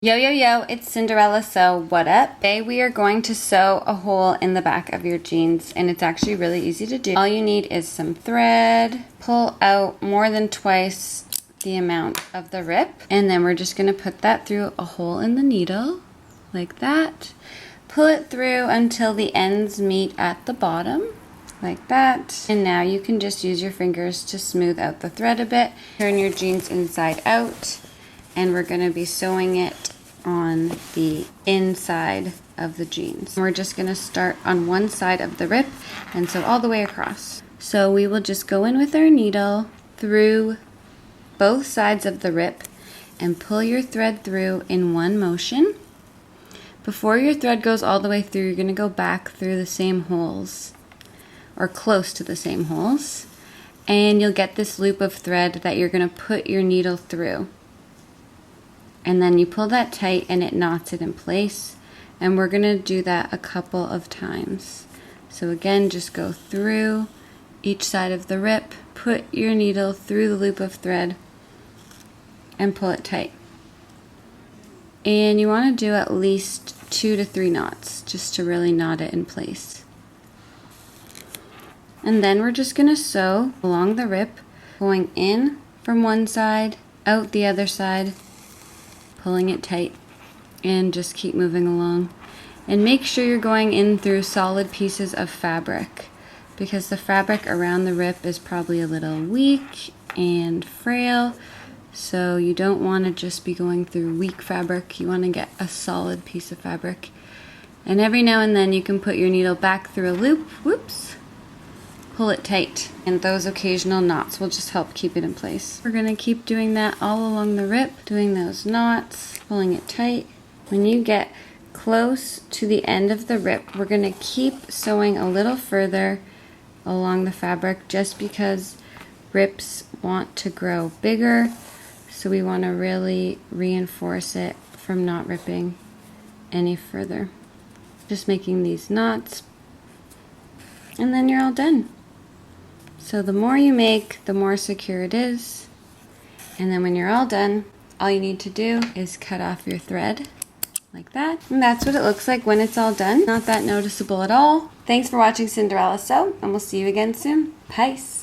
Yo, yo, yo, it's Cinderella Sew. What up? Today we are going to sew a hole in the back of your jeans, and it's actually really easy to do. All you need is some thread. Pull out more than twice the amount of the rip, and then we're just going to put that through a hole in the needle, like that. Pull it through until the ends meet at the bottom, like that. And now you can just use your fingers to smooth out the thread a bit. Turn your jeans inside out. And we're going to be sewing it on the inside of the jeans. We're just going to start on one side of the rip and sew all the way across. So we will just go in with our needle through both sides of the rip and pull your thread through in one motion. Before your thread goes all the way through, you're going to go back through the same holes, or close to the same holes, and you'll get this loop of thread that you're going to put your needle through. And then you pull that tight and it knots it in place. And we're going to do that a couple of times. So again, just go through each side of the rip, put your needle through the loop of thread, and pull it tight. And you want to do at least 2 to 3 knots just to really knot it in place. And then we're just going to sew along the rip, going in from one side, out the other side, pulling it tight, and just keep moving along. And make sure you're going in through solid pieces of fabric, because the fabric around the rip is probably a little weak and frail, so you don't want to just be going through weak fabric. You want to get a solid piece of fabric. And every now and then you can put your needle back through a loop, whoops, pull it tight, and those occasional knots will just help keep it in place. We're going to keep doing that all along the rip, doing those knots, pulling it tight. When you get close to the end of the rip, we're going to keep sewing a little further along the fabric, just because rips want to grow bigger, so we want to really reinforce it from not ripping any further. Just making these knots, and then you're all done. So the more you make, the more secure it is. And then when you're all done, all you need to do is cut off your thread like that. And that's what it looks like when it's all done. Not that noticeable at all. Thanks for watching Cinderella Sew, and we'll see you again soon. Peace.